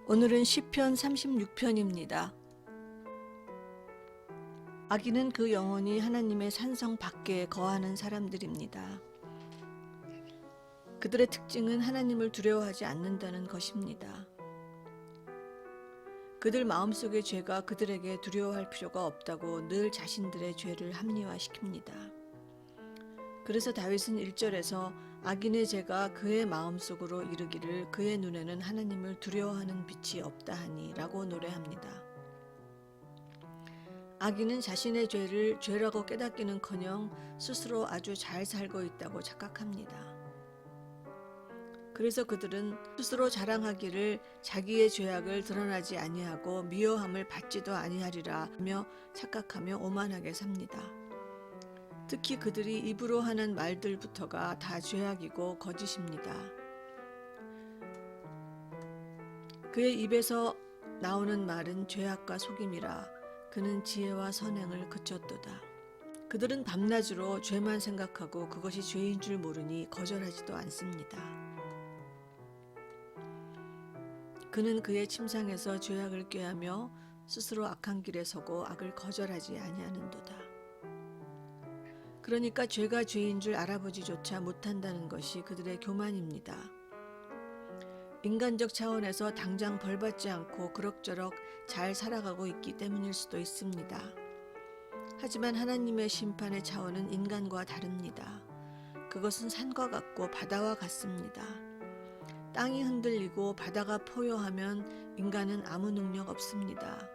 오늘은 시편 36편입니다. 악인은 그 영혼이 하나님의 산성 밖에 거하는 사람들입니다. 그들의 특징은 하나님을 두려워하지 않는다는 것입니다. 그들 마음속의 죄가 그들에게 두려워할 필요가 없다고 늘 자신들의 죄를 합리화시킵니다. 그래서 다윗은 1절에서 악인의 죄가 그의 마음속으로 이르기를 그의 눈에는 하나님을 두려워하는 빛이 없다 하니 라고 노래합니다. 악인은 자신의 죄를 죄라고 깨닫기는커녕 스스로 아주 잘 살고 있다고 착각합니다. 그래서 그들은 스스로 자랑하기를 자기의 죄악을 드러나지 아니하고 미워함을 받지도 아니하리라 하며 착각하며 오만하게 삽니다. 특히 그들이 입으로 하는 말들부터가 다 죄악이고 거짓입니다. 그의 입에서 나오는 말은 죄악과 속임이라 그는 지혜와 선행을 그쳤도다. 그들은 밤낮으로 죄만 생각하고 그것이 죄인 줄 모르니 거절하지도 않습니다. 그는 그의 침상에서 죄악을 꾀하며 스스로 악한 길에 서고 악을 거절하지 아니하는도다. 그러니까 죄가 죄인 줄 알아보지조차 못한다는 것이 그들의 교만입니다. 인간적 차원에서 당장 벌받지 않고 그럭저럭 잘 살아가고 있기 때문일 수도 있습니다. 하지만 하나님의 심판의 차원은 인간과 다릅니다. 그것은 산과 같고 바다와 같습니다. 땅이 흔들리고 바다가 포효하면 인간은 아무 능력 없습니다.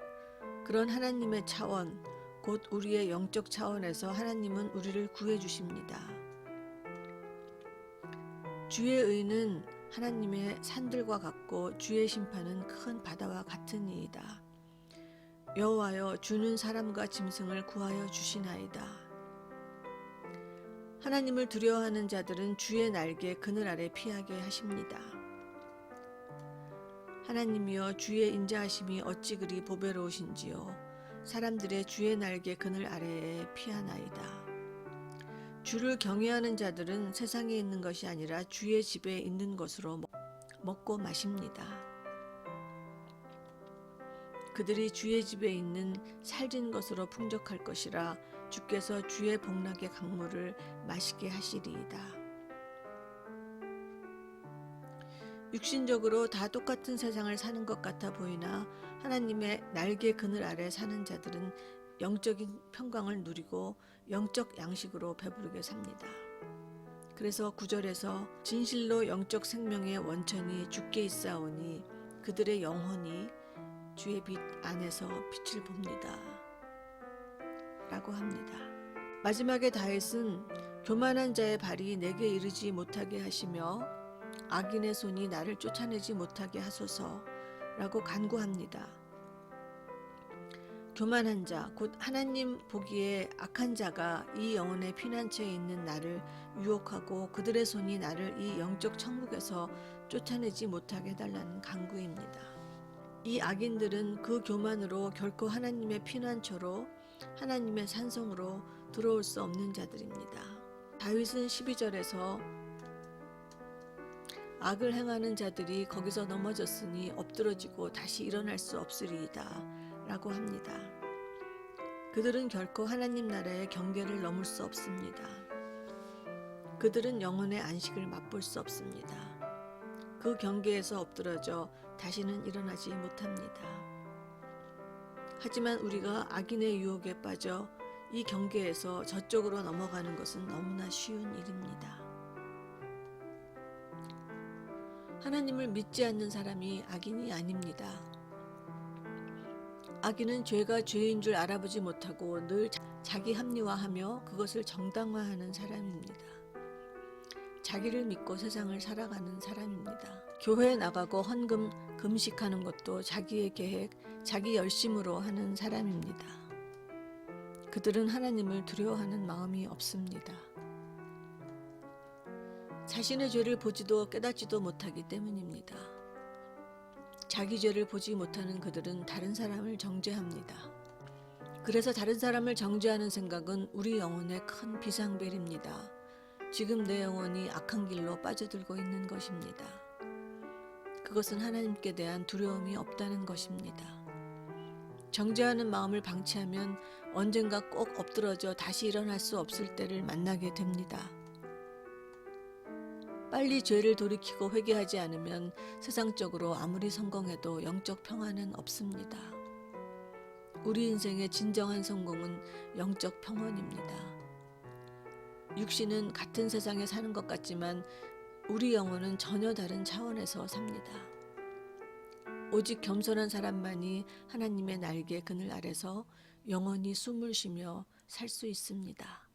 그런 하나님의 차원, 곧 우리의 영적 차원에서 하나님은 우리를 구해주십니다. 주의 의는 하나님의 산들과 같고 주의 심판은 큰 바다와 같으니이다. 여호와여 주는 사람과 짐승을 구하여 주시나이다. 하나님을 두려워하는 자들은 주의 날개 그늘 아래 피하게 하십니다. 하나님이여 주의 인자하심이 어찌 그리 보배로우신지요. 사람들의 주의 날개 그늘 아래에 피하나이다. 주를 경외하는 자들은 세상에 있는 것이 아니라 주의 집에 있는 것으로 먹고 마십니다. 그들이 주의 집에 있는 살진 것으로 풍족할 것이라 주께서 주의 복락의 강물을 마시게 하시리이다. 육신적으로 다 똑같은 세상을 사는 것 같아 보이나 하나님의 날개 그늘 아래 사는 자들은 영적인 평강을 누리고 영적 양식으로 배부르게 삽니다. 그래서 9절에서 진실로 영적 생명의 원천이 주께 있사오니 그들의 영혼이 주의 빛 안에서 빛을 봅니다. 라고 합니다. 마지막에 다윗은 교만한 자의 발이 내게 이르지 못하게 하시며 악인의 손이 나를 쫓아내지 못하게 하소서라고 간구합니다. 교만한 자, 곧 하나님 보기에 악한 자가 이 영혼의 피난처에 있는 나를 유혹하고 그들의 손이 나를 이 영적 천국에서 쫓아내지 못하게 해달라는 간구입니다. 이 악인들은 그 교만으로 결코 하나님의 피난처로 하나님의 산성으로 들어올 수 없는 자들입니다. 다윗은 12절에서 악을 행하는 자들이 거기서 넘어졌으니 엎드러지고 다시 일어날 수 없으리이다 라고 합니다. 그들은 결코 하나님 나라의 경계를 넘을 수 없습니다. 그들은 영혼의 안식을 맛볼 수 없습니다. 그 경계에서 엎드러져 다시는 일어나지 못합니다. 하지만 우리가 악인의 유혹에 빠져 이 경계에서 저쪽으로 넘어가는 것은 너무나 쉬운 일입니다. 하나님을 믿지 않는 사람이 악인이 아닙니다. 악인은 죄가 죄인 줄 알아보지 못하고 늘 자기 합리화하며 그것을 정당화하는 사람입니다. 자기를 믿고 세상을 살아가는 사람입니다. 교회에 나가고 헌금, 금식하는 것도 자기의 계획, 자기 열심으로 하는 사람입니다. 그들은 하나님을 두려워하는 마음이 없습니다. 자신의 죄를 보지도 깨닫지도 못하기 때문입니다. 자기 죄를 보지 못하는 그들은 다른 사람을 정죄합니다. 그래서 다른 사람을 정죄하는 생각은 우리 영혼의 큰 비상벨입니다. 지금 내 영혼이 악한 길로 빠져들고 있는 것입니다. 그것은 하나님께 대한 두려움이 없다는 것입니다. 정죄하는 마음을 방치하면 언젠가 꼭 엎드러져 다시 일어날 수 없을 때를 만나게 됩니다. 빨리 죄를 돌이키고 회개하지 않으면 세상적으로 아무리 성공해도 영적 평안은 없습니다. 우리 인생의 진정한 성공은 영적 평온입니다. 육신은 같은 세상에 사는 것 같지만 우리 영혼은 전혀 다른 차원에서 삽니다. 오직 겸손한 사람만이 하나님의 날개 그늘 아래서 영원히 숨을 쉬며 살 수 있습니다.